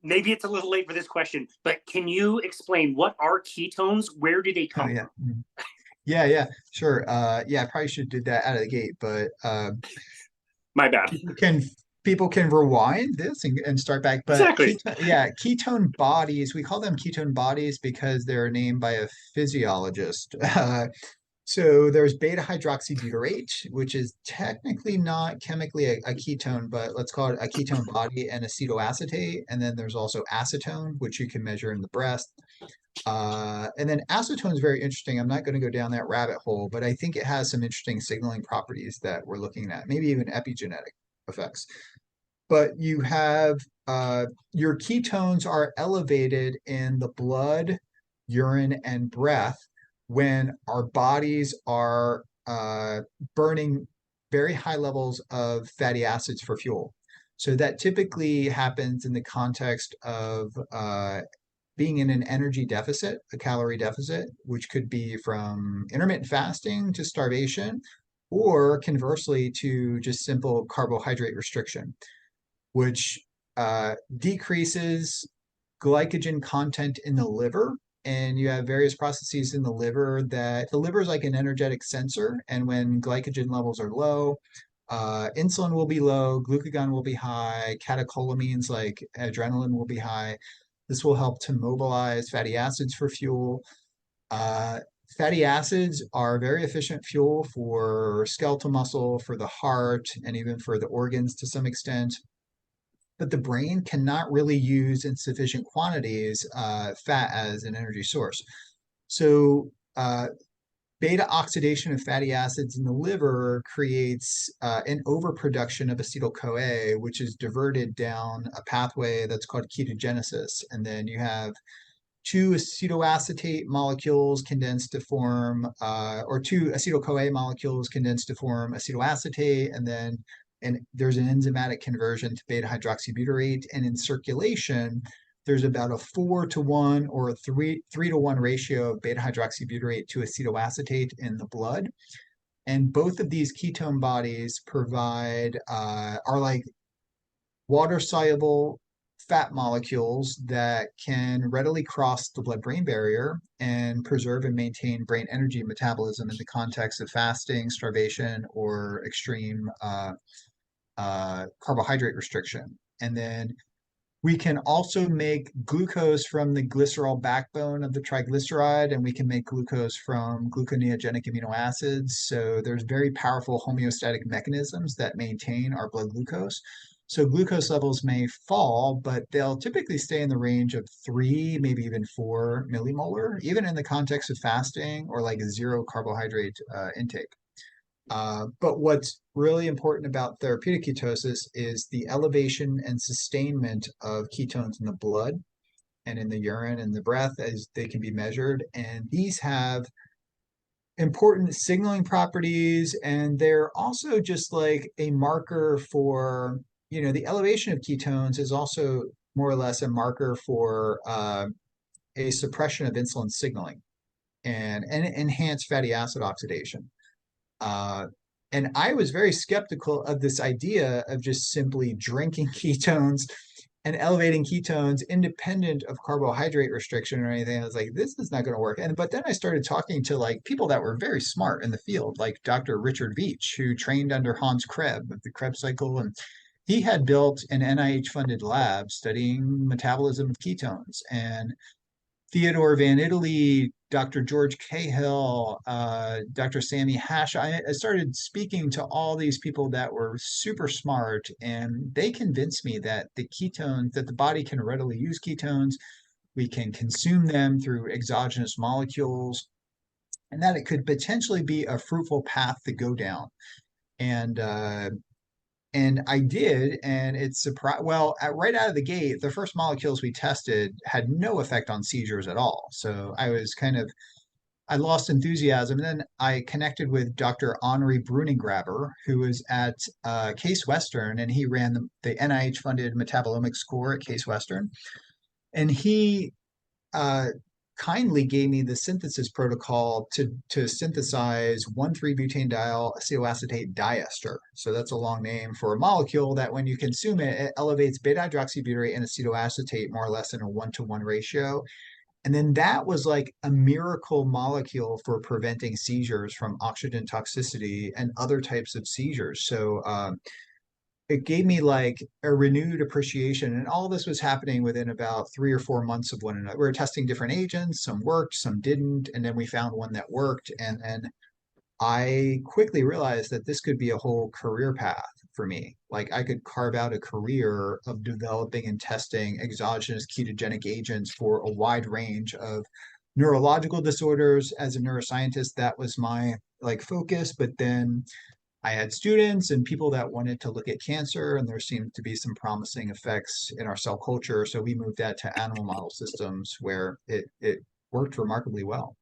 maybe it's a little late for this question, but can you explain what are ketones? Where do they Oh come yeah. from? Yeah, sure. Yeah, I probably should do that out of the gate, but My bad. people can people can rewind this and start back. But Exactly. ketone bodies, we call them ketone bodies because they're named by a physiologist. So there's beta hydroxybutyrate, which is technically not chemically a ketone, but let's call it a ketone body, and acetoacetate. And then there's also acetone, which you can measure in the breast. And then acetone is very interesting. I'm not going to go down that rabbit hole, but I think it has some interesting signaling properties that we're looking at, maybe even epigenetic effects. But you have your ketones are elevated in the blood, urine, and breath when our bodies are burning very high levels of fatty acids for fuel. So that typically happens in the context of being in an energy deficit, a calorie deficit, which could be from intermittent fasting to starvation, or conversely to just simple carbohydrate restriction, which decreases glycogen content in the liver. And you have various processes in the liver that the liver is like an energetic sensor. And when glycogen levels are low, insulin will be low, glucagon will be high, catecholamines like adrenaline will be high. This will help to mobilize fatty acids for fuel. Uh, Fatty acids are very efficient fuel for skeletal muscle, for the heart, and even for the organs to some extent. But the brain cannot really use in sufficient quantities fat as an energy source. So beta oxidation of fatty acids in the liver creates an overproduction of acetyl-CoA, which is diverted down a pathway that's called ketogenesis. And then you have two acetoacetate molecules condensed to form, or two acetyl-CoA molecules condensed to form acetoacetate, and there's an enzymatic conversion to beta hydroxybutyrate. And in circulation, there's about a 4-to-1 or a 3-to-1 ratio of beta hydroxybutyrate to acetoacetate in the blood. And both of these ketone bodies are like water soluble fat molecules that can readily cross the blood-brain barrier and preserve and maintain brain energy metabolism in the context of fasting, starvation, or extreme carbohydrate restriction. And then we can also make glucose from the glycerol backbone of the triglyceride, and we can make glucose from gluconeogenic amino acids. So there's very powerful homeostatic mechanisms that maintain our blood glucose. So glucose levels may fall, but they'll typically stay in the range of 3, maybe even 4 millimolar, even in the context of fasting or like zero carbohydrate intake. But what's really important about therapeutic ketosis is the elevation and sustainment of ketones in the blood and in the urine and the breath as they can be measured. And these have important signaling properties, and they're also just like a marker for, the elevation of ketones is also more or less a marker for a suppression of insulin signaling and enhanced fatty acid oxidation. Uh, and I was very skeptical of this idea of just simply drinking ketones and elevating ketones independent of carbohydrate restriction or anything. I was like, this is not going to work. But then I started talking to like people that were very smart in the field, like Dr. Richard Veach, who trained under Hans Krebs of the Krebs cycle, and he had built an NIH-funded lab studying metabolism of ketones. And Theodore Van Italy, Dr. George Cahill, Dr. Sammy Hash. I started speaking to all these people that were super smart, and they convinced me that the body can readily use ketones. We can consume them through exogenous molecules, and that it could potentially be a fruitful path to go down. And I did, and it's surprised. Well, right out of the gate, the first molecules we tested had no effect on seizures at all. So I lost enthusiasm. And then I connected with Dr. Henri Bruninggraber, who was at Case Western, and he ran the NIH-funded metabolomic score at Case Western. And he uh, kindly gave me the synthesis protocol to synthesize 1,3-butanediol acetoacetate diester. So that's a long name for a molecule that when you consume it, it elevates beta-hydroxybutyrate and acetoacetate more or less in a 1-to-1 ratio. And then that was like a miracle molecule for preventing seizures from oxygen toxicity and other types of seizures. So it gave me like a renewed appreciation. And all this was happening within about 3 or 4 months of one another. We were testing different agents, some worked, some didn't. And then we found one that worked. And then I quickly realized that this could be a whole career path for me. Like I could carve out a career of developing and testing exogenous ketogenic agents for a wide range of neurological disorders. As a neuroscientist, that was my like focus. But then I had students and people that wanted to look at cancer, and there seemed to be some promising effects in our cell culture. So we moved that to animal model systems where it worked remarkably well.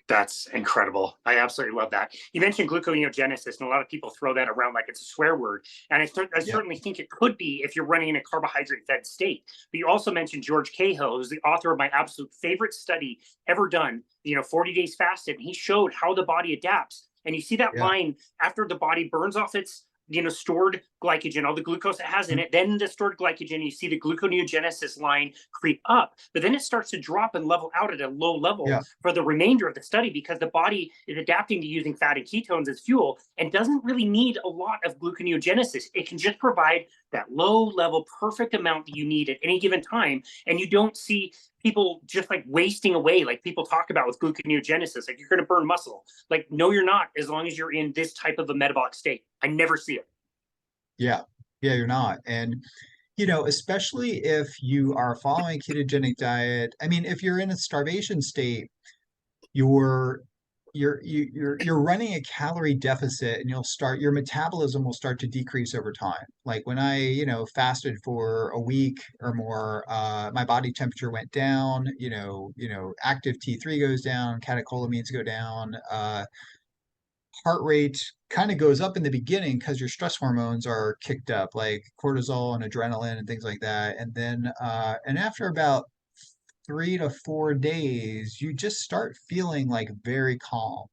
That's incredible. I absolutely love that. You mentioned gluconeogenesis, and a lot of people throw that around like it's a swear word. And I Yeah. certainly think it could be if you're running in a carbohydrate-fed state. But you also mentioned George Cahill, who's the author of my absolute favorite study ever done, 40 days fasted. And he showed how the body adapts. And you see that Yeah. line after the body burns off its stored glycogen, all the glucose it has in it, then the stored glycogen, you see the gluconeogenesis line creep up, but then it starts to drop and level out at a low level Yeah. for the remainder of the study because the body is adapting to using fat and ketones as fuel and doesn't really need a lot of gluconeogenesis. It can just provide that low level, perfect amount that you need at any given time. And you don't see people just like wasting away, like people talk about with gluconeogenesis, like you're going to burn muscle. Like, no, you're not, as long as you're in this type of a metabolic state. I never see it. Yeah. Yeah, you're not. And especially if you are following a ketogenic diet, I mean, if you're in a starvation state, you're you're running a calorie deficit and your metabolism will start to decrease over time. Like when I, fasted for a week or more, my body temperature went down, active T3 goes down, catecholamines go down, heart rate kind of goes up in the beginning because your stress hormones are kicked up, like cortisol and adrenaline and things like that. And then, and after about 3 to 4 days, you just start feeling like very calm,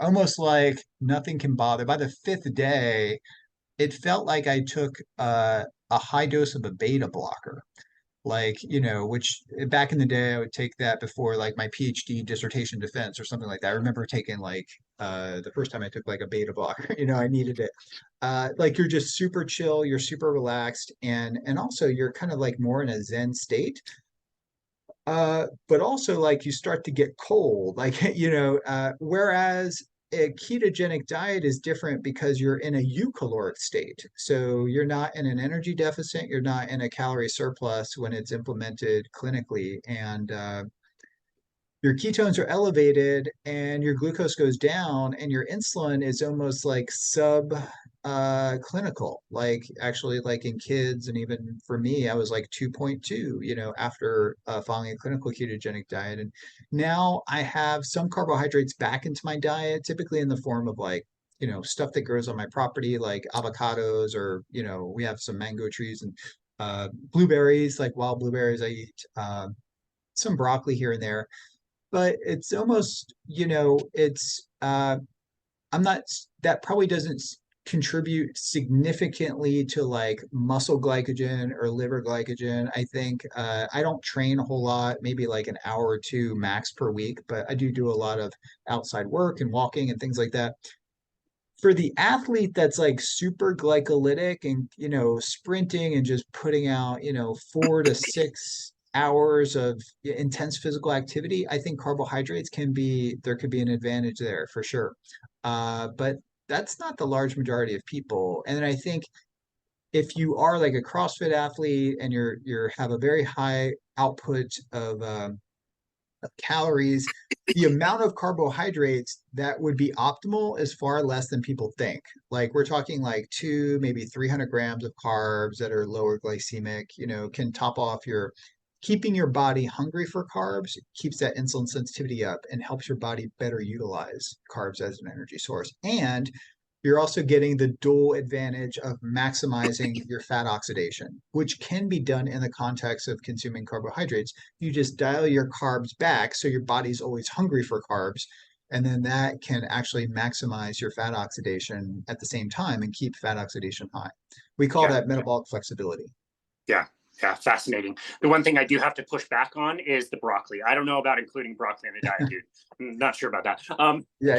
almost like nothing can bother. By the fifth day, it felt like I took a high dose of a beta blocker, like, which back in the day, I would take that before like my PhD dissertation defense or something like that. I remember taking like the first time I took like a beta blocker, I needed it. Like you're just super chill, you're super relaxed, and also you're kind of like more in a Zen state. But also like you start to get cold, like, whereas a ketogenic diet is different because you're in a eucaloric state. So you're not in an energy deficit, you're not in a calorie surplus when it's implemented clinically. And your ketones are elevated and your glucose goes down and your insulin is almost like sub clinical, like actually like in kids. And even for me, I was like 2.2, after following a clinical ketogenic diet. And now I have some carbohydrates back into my diet, typically in the form of like, stuff that grows on my property, like avocados, or we have some mango trees, and blueberries, like wild blueberries I eat, some broccoli here and there. But it's almost, it's I'm not, that probably doesn't contribute significantly to like muscle glycogen or liver glycogen. I think I don't train a whole lot, maybe like an hour or two max per week, but I do a lot of outside work and walking and things like that. For the athlete that's like super glycolytic and, sprinting and just putting out, 4 to 6 hours of intense physical activity, I think carbohydrates there could be an advantage there for sure. But that's not the large majority of people. And then I think if you are like a CrossFit athlete and you're have a very high output of calories, the amount of carbohydrates that would be optimal is far less than people think. Like we're talking like 2, maybe 300 grams of carbs that are lower glycemic, can top off keeping your body hungry for carbs, keeps that insulin sensitivity up and helps your body better utilize carbs as an energy source. And you're also getting the dual advantage of maximizing your fat oxidation, which can be done in the context of consuming carbohydrates. You just dial your carbs back so your body's always hungry for carbs. And then that can actually maximize your fat oxidation at the same time and keep fat oxidation high. We call that metabolic flexibility. Yeah. Yeah, fascinating. The one thing I do have to push back on is the broccoli. I don't know about including broccoli in the diet, dude. I'm not sure about that. Yeah,